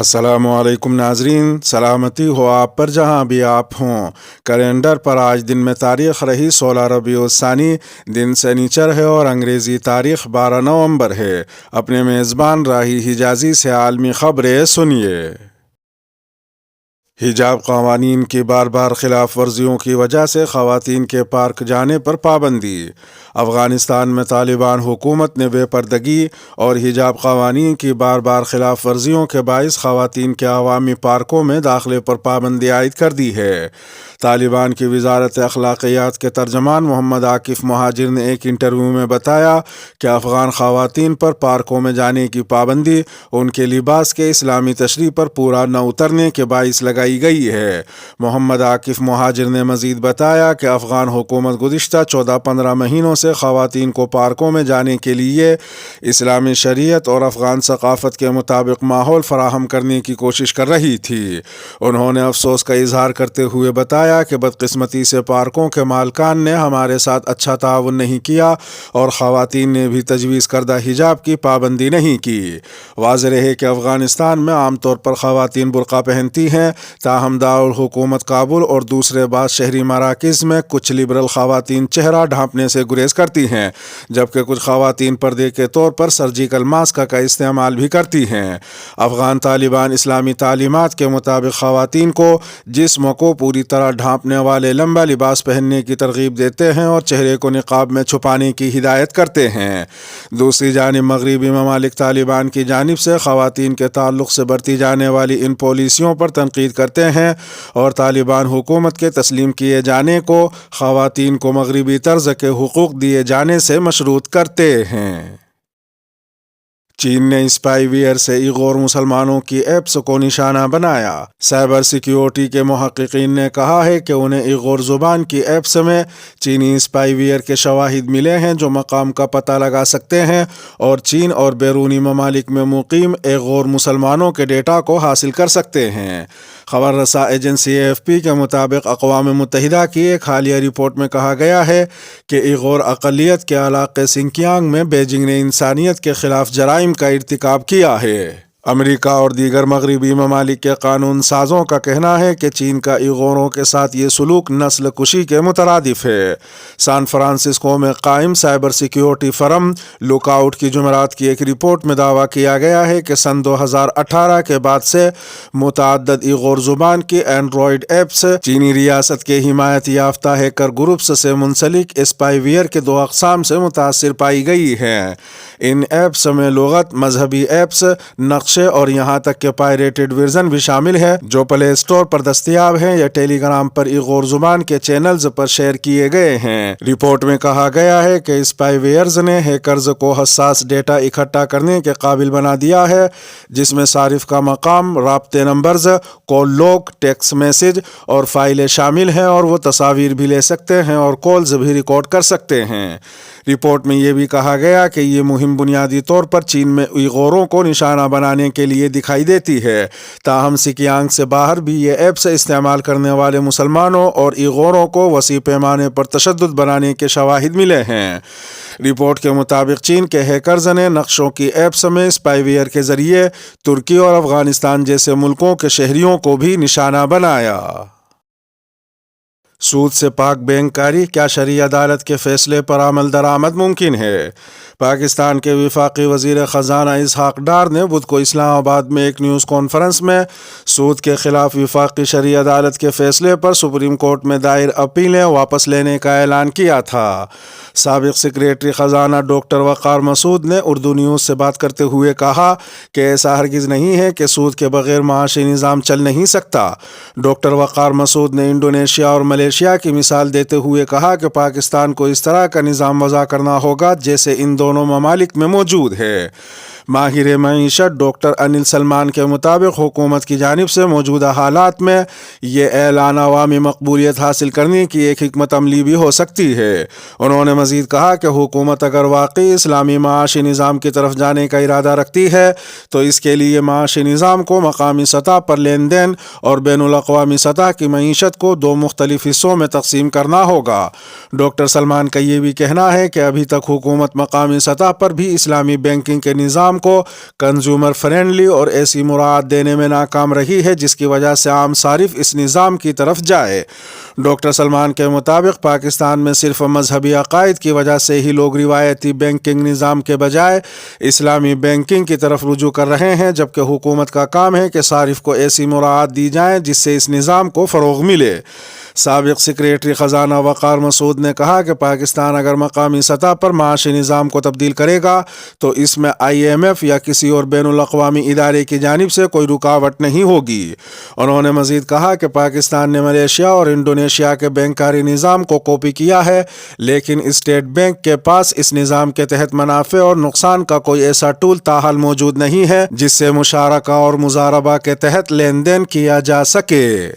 السلام علیکم ناظرین، سلامتی ہو آپ پر جہاں بھی آپ ہوں۔ کیلنڈر پر آج دن میں تاریخ رہی 16 ربیع الثانی، دن سنیچر ہے اور انگریزی تاریخ 12 نومبر ہے۔ اپنے میزبان راہی حجازی سے عالمی خبریں سنیے۔ حجاب قوانین کی بار بار خلاف ورزیوں کی وجہ سے خواتین کے پارک جانے پر پابندی۔ افغانستان میں طالبان حکومت نے بے پردگی اور حجاب قوانین کی بار بار خلاف ورزیوں کے باعث خواتین کے عوامی پارکوں میں داخلے پر پابندی عائد کر دی ہے۔ طالبان کی وزارت اخلاقیات کے ترجمان محمد عاکف مہاجر نے ایک انٹرویو میں بتایا کہ افغان خواتین پر پارکوں میں جانے کی پابندی ان کے لباس کے اسلامی تشریح پر پورا نہ اترنے کے باعث لگائی گئی ہے۔ محمد عاکف مہاجر نے مزید بتایا کہ افغان حکومت گزشتہ 14-15 مہینوں سے خواتین کو پارکوں میں جانے کے لیے اسلامی شریعت اور افغان ثقافت کے مطابق ماحول فراہم کرنے کی کوشش کر رہی تھی۔ انہوں نے افسوس کا اظہار کرتے ہوئے بتایا کہ بدقسمتی سے پارکوں کے مالکان نے ہمارے ساتھ اچھا تعاون نہیں کیا اور خواتین نے بھی تجویز کردہ حجاب کی پابندی نہیں کی۔ واضح ہے کہ افغانستان میں عام طور پر خواتین برقع پہنتی ہیں، تاہم دارالحکومت کابل اور دوسرے بعض شہری مراکز میں کچھ لبرل خواتین چہرہ ڈھانپنے سے گریز کرتی ہیں، جبکہ کچھ خواتین پردے کے طور پر سرجیکل ماسک کا استعمال بھی کرتی ہیں۔ افغان طالبان اسلامی تعلیمات کے مطابق خواتین کو جسم کو پوری طرح ڈھانپنے والے لمبا لباس پہننے کی ترغیب دیتے ہیں اور چہرے کو نقاب میں چھپانے کی ہدایت کرتے ہیں۔ دوسری جانب مغربی ممالک طالبان کی جانب سے خواتین کے تعلق سے برتی جانے والی ان پالیسیوں پر تنقید کرتے ہیں اور طالبان حکومت کے تسلیم کیے جانے کو خواتین کو مغربی طرز کے حقوق دیے جانے سے مشروط کرتے ہیں۔ چین نے اسپائی ویئر سے ایغور مسلمانوں کی ایپس کو نشانہ بنایا۔ سائبر سیکیورٹی کے محققین نے کہا ہے کہ انہیں ایغور زبان کی ایپس میں چینی اسپائی ویئر کے شواہد ملے ہیں جو مقام کا پتہ لگا سکتے ہیں اور چین اور بیرونی ممالک میں مقیم ایغور مسلمانوں کے ڈیٹا کو حاصل کر سکتے ہیں۔ خبر رساں ایجنسی AFP کے مطابق اقوام متحدہ کی ایک حالیہ رپورٹ میں کہا گیا ہے کہ ایغور اقلیت کے علاقے سنکیانگ میں بیجنگ نے انسانیت کے خلاف جرائم کا ارتکاب کیا ہے۔ امریکہ اور دیگر مغربی ممالک کے قانون سازوں کا کہنا ہے کہ چین کا ایغوروں کے ساتھ یہ سلوک نسل کشی کے مترادف ہے۔ سان فرانسسکو میں قائم سائبر سیکیورٹی فرم لک آؤٹ کی جمعرات کی ایک رپورٹ میں دعویٰ کیا گیا ہے کہ سن 2018 کے بعد سے متعدد ایغور زبان کی اینڈرائیڈ ایپس چینی ریاست کے حمایت یافتہ ہیکر گروپس سے منسلک اسپائی ویئر کے 2 اقسام سے متاثر پائی گئی ہیں۔ ان ایپس میں لغت، مذہبی ایپس، نقشے اور یہاں تک کہ پائریٹڈ ورژن بھی شامل ہے جو پلے اسٹور پر دستیاب ہیں یا ٹیلی گرام پر ایغور زبان کے چینلز پر شیئر کیے گئے ہیں۔ رپورٹ میں کہا گیا ہے کہ اسپائی ویئرز نے ہیکرز کو حساس ڈیٹا اکٹھا کرنے کے قابل بنا دیا ہے، جس میں صارف کا مقام، رابطے نمبرز، کال لوگ، ٹیکسٹ میسج اور فائلیں شامل ہیں اور وہ تصاویر بھی لے سکتے ہیں اور کالز بھی ریکارڈ کر سکتے ہیں۔ رپورٹ میں یہ بھی کہا گیا کہ یہ مہم بنیادی طور پر چین میں ایغوروں کو نشانہ بنانے کے لیے دکھائی دیتی ہے، تاہم سنکیانگ سے باہر بھی یہ ایپس استعمال کرنے والے مسلمانوں اور ایغوروں کو وسیع پیمانے پر تشدد بنانے کے شواہد ملے ہیں۔ رپورٹ کے مطابق چین کے ہیکرز نے نقشوں کی ایپس میں اسپائی ویئر کے ذریعے ترکی اور افغانستان جیسے ملکوں کے شہریوں کو بھی نشانہ بنایا۔ سود سے پاک بینک کاری، کیا شرعی عدالت کے فیصلے پر عمل درآمد ممکن ہے؟ پاکستان کے وفاقی وزیر خزانہ اسحاق ڈار نے بدھ کو اسلام آباد میں ایک نیوز کانفرنس میں سود کے خلاف وفاقی شرعی عدالت کے فیصلے پر سپریم کورٹ میں دائر اپیلیں واپس لینے کا اعلان کیا تھا۔ سابق سیکریٹری خزانہ ڈاکٹر وقار مسعود نے اردو نیوز سے بات کرتے ہوئے کہا کہ ایسا ہرگز نہیں ہے کہ سود کے بغیر معاشی نظام چل نہیں سکتا۔ ڈاکٹر وقار مسعود نے انڈونیشیا اور ملیشیا کی مثال دیتے ہوئے کہا کہ پاکستان کو اس طرح کا نظام وضع کرنا ہوگا جیسے ان دونوں ممالک میں موجود ہے۔ ماہر معیشت ڈاکٹر انل سلمان کے مطابق حکومت کی جانب سے موجودہ حالات میں یہ اعلان عوامی مقبولیت حاصل کرنے کی ایک حکمت عملی بھی ہو سکتی ہے۔ انہوں نے مزید کہا کہ حکومت اگر واقعی اسلامی معاشی نظام کی طرف جانے کا ارادہ رکھتی ہے تو اس کے لیے معاشی نظام کو مقامی سطح پر لین دین اور بین الاقوامی سطح کی معیشت کو 2 مختلف حصوں میں تقسیم کرنا ہوگا۔ ڈاکٹر سلمان کا یہ بھی کہنا ہے کہ ابھی تک حکومت مقامی سطح پر بھی اسلامی بینکنگ کے نظام کو کنزیومر فرینڈلی اور ایسی مراعات دینے میں ناکام رہی ہے جس کی وجہ سے عام صارف اس نظام کی طرف جائے۔ ڈاکٹر سلمان کے مطابق پاکستان میں صرف مذہبی عقائد کی وجہ سے ہی لوگ روایتی بینکنگ نظام کے بجائے اسلامی بینکنگ کی طرف رجوع کر رہے ہیں، جبکہ حکومت کا کام ہے کہ صارف کو ایسی مراعات دی جائیں جس سے اس نظام کو فروغ ملے۔ سابق سیکریٹری خزانہ وقار مسعود نے کہا کہ پاکستان اگر مقامی سطح پر معاشی نظام کو تبدیل کرے گا تو اس میں IMF یا کسی اور بین الاقوامی ادارے کی جانب سے کوئی رکاوٹ نہیں ہوگی۔ انہوں نے مزید کہا کہ پاکستان نے ملیشیا اور انڈونیشیا کے بینکاری نظام کو کاپی کیا ہے، لیکن اسٹیٹ بینک کے پاس اس نظام کے تحت منافع اور نقصان کا کوئی ایسا ٹول تاحال موجود نہیں ہے جس سے مشارکہ اور مضاربہ کے تحت لین دین کیا جا سکے۔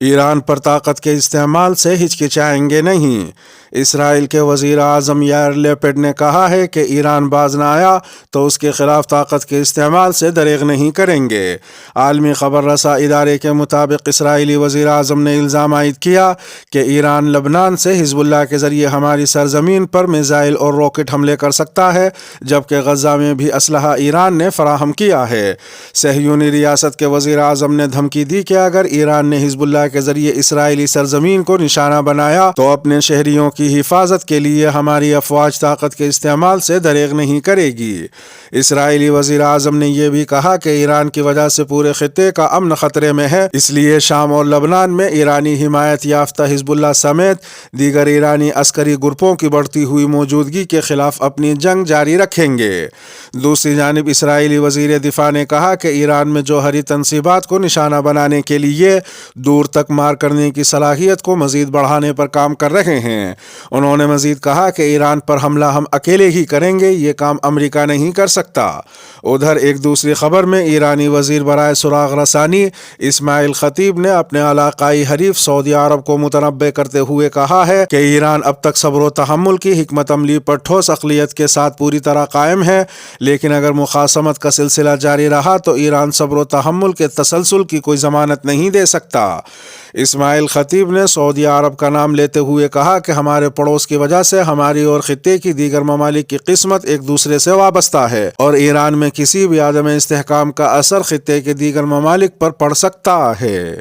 ایران پر طاقت کے استعمال سے ہچکچائیں گے نہیں۔ اسرائیل کے وزیر اعظم یائر لیپڈ نے کہا ہے کہ ایران باز نہ آیا تو اس کے خلاف طاقت کے استعمال سے دریغ نہیں کریں گے۔ عالمی خبر رساں ادارے کے مطابق اسرائیلی وزیر اعظم نے الزام عائد کیا کہ ایران لبنان سے حزب اللہ کے ذریعے ہماری سرزمین پر میزائل اور راکٹ حملے کر سکتا ہے، جبکہ غزہ میں بھی اسلحہ ایران نے فراہم کیا ہے۔ صہیونی ریاست کے وزیر اعظم نے دھمکی دی کہ اگر ایران نے حزب اللہ کے ذریعے اسرائیلی سرزمین کو نشانہ بنایا تو اپنے شہریوں کی حفاظت کے لیے ہماری افواج طاقت کے استعمال سے دریغ نہیں کرے گی۔ اسرائیلی وزیر اعظم نے یہ بھی کہا کہ ایران کی وجہ سے پورے خطے کا امن خطرے میں ہے، اس لیے شام اور لبنان میں ایرانی حمایت یافتہ حزب اللہ سمیت دیگر ایرانی عسکری گروپوں کی بڑھتی ہوئی موجودگی کے خلاف اپنی جنگ جاری رکھیں گے۔ دوسری جانب اسرائیلی وزیر دفاع نے کہا کہ ایران میں جوہری تنصیبات کو نشانہ بنانے کے لیے دور تک مار کرنے کی صلاحیت کو مزید بڑھانے پر کام کر رہے ہیں۔ انہوں نے مزید کہا کہ ایران پر حملہ ہم اکیلے ہی کریں گے، یہ کام امریکہ نہیں کر سکتا۔ ادھر ایک دوسری خبر میں ایرانی وزیر برائے سراغ رسانی اسماعیل خطیب نے اپنے علاقائی حریف سعودی عرب کو متنبع کرتے ہوئے کہا ہے کہ ایران اب تک صبر و تحمل کی حکمت عملی پر ٹھوس عقلیت کے ساتھ پوری طرح قائم ہے، لیکن اگر مخاصمت کا سلسلہ جاری رہا تو ایران صبر و تحمل کے تسلسل کی کوئی ضمانت نہیں دے سکتا۔ اسماعیل خطیب نے سعودی عرب کا نام لیتے ہوئے کہا کہ ہمارے پڑوس کی وجہ سے ہماری اور خطے کی دیگر ممالک کی قسمت ایک دوسرے سے وابستہ ہے، اور ایران میں کسی بھی عدم استحکام کا اثر خطے کے دیگر ممالک پر پڑ سکتا ہے۔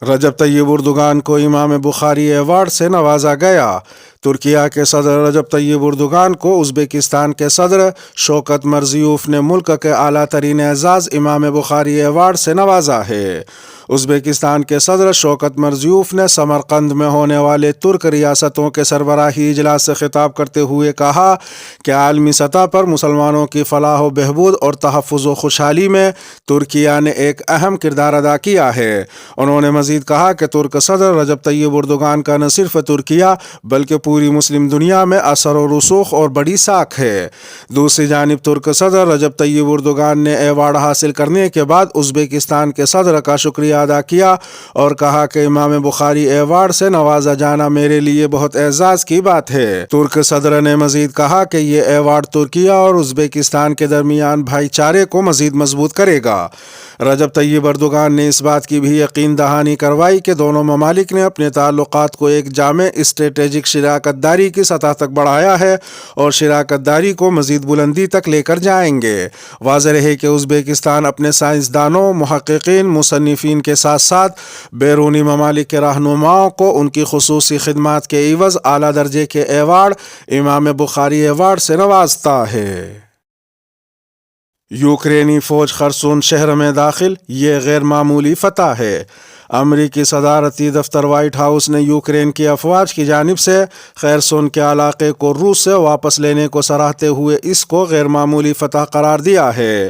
رجب طیب اردوغان کو امام بخاری ایوارڈ سے نوازا گیا۔ ترکیہ کے صدر رجب طیب اردوغان کو ازبکستان کے صدر شوکت مرزیوف نے ملک کے اعلیٰ ترین اعزاز امام بخاری ایوارڈ سے نوازا ہے۔ ازبکستان کے صدر شوکت مرزیوف نے سمرقند میں ہونے والے ترک ریاستوں کے سربراہی اجلاس سے خطاب کرتے ہوئے کہا کہ عالمی سطح پر مسلمانوں کی فلاح و بہبود اور تحفظ و خوشحالی میں ترکیہ نے ایک اہم کردار ادا کیا ہے۔ انہوں نے مزید کہا کہ ترک صدر رجب طیب اردوغان کا نہ صرف ترکیہ بلکہ پوری مسلم دنیا میں اثر و رسوخ اور بڑی ساکھ ہے۔ دوسری جانب ترک صدر رجب طیب اردوغان نے ایوارڈ حاصل کرنے کے بعد ازبکستان کے صدر کا شکریہ ادا کیا اور کہا کہ امام بخاری ایوارڈ سے نوازا جانا میرے لیے بہت اعزاز کی بات ہے۔ ترک صدر نے مزید کہا کہ یہ ایوارڈ ترکیہ اور ازبکستان کے درمیان بھائی چارے کو مزید مضبوط کرے گا۔ رجب طیب اردوغان نے اس بات کی بھی یقین دہانی کروائی کہ دونوں ممالک نے اپنے تعلقات کو ایک جامع اسٹریٹجک شراکت داری کی سطح تک بڑھایا ہے اور شراکت داری کو مزید بلندی تک لے کر جائیں گے۔ واضح ہے کہ ازبکستان اپنے سائنسدانوں، محققین، مصنفین کے ساتھ ساتھ بیرونی ممالک کے رہنماؤں کو ان کی خصوصی خدمات کے عوض اعلیٰ درجے کے ایوارڈ امام بخاری ایوارڈ سے نوازتا ہے۔ یوکرینی فوج خرسون شہر میں داخل، یہ غیر معمولی فتح ہے۔ امریکی صدارتی دفتر وائٹ ہاؤس نے یوکرین کی افواج کی جانب سے خیرسون کے علاقے کو روس سے واپس لینے کو سراہتے ہوئے اس کو غیر معمولی فتح قرار دیا ہے۔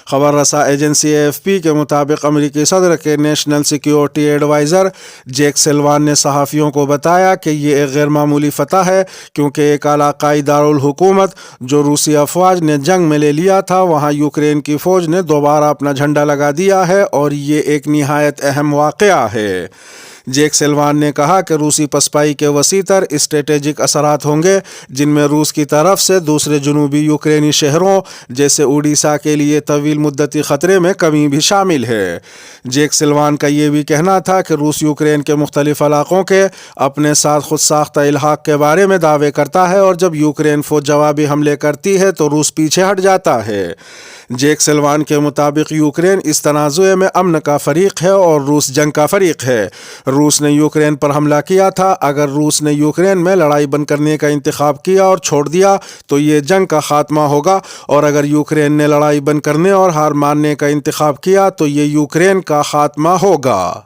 خبر رساں ایجنسی AFP کے مطابق امریکی صدر کے نیشنل سیکیورٹی ایڈوائزر جیک سلوان نے صحافیوں کو بتایا کہ یہ ایک غیر معمولی فتح ہے کیونکہ ایک علاقائی دارالحکومت جو روسی افواج نے جنگ میں لے لیا تھا، وہاں یوکرین کی فوج نے دوبارہ اپنا جھنڈا لگا دیا ہے اور یہ ایک نہایت اہم واقعہ ہے۔ جیک سلوان نے کہا کہ روسی پسپائی کے وسیع تر اسٹریٹجک اثرات ہوں گے، جن میں روس کی طرف سے دوسرے جنوبی یوکرینی شہروں جیسے اوڈیشہ کے لیے طویل مدتی خطرے میں کمی بھی شامل ہے۔ جیک سلوان کا یہ بھی کہنا تھا کہ روس یوکرین کے مختلف علاقوں کے اپنے ساتھ خود ساختہ الحاق کے بارے میں دعوے کرتا ہے، اور جب یوکرین فوج جوابی حملے کرتی ہے تو روس پیچھے ہٹ جاتا ہے۔ جیک سلوان کے مطابق یوکرین اس تنازع میں امن کا فریق ہے اور روس جنگ کا فریق ہے۔ روس نے یوکرین پر حملہ کیا تھا۔ اگر روس نے یوکرین میں لڑائی بند کرنے کا انتخاب کیا اور چھوڑ دیا تو یہ جنگ کا خاتمہ ہوگا، اور اگر یوکرین نے لڑائی بند کرنے اور ہار ماننے کا انتخاب کیا تو یہ یوکرین کا خاتمہ ہوگا۔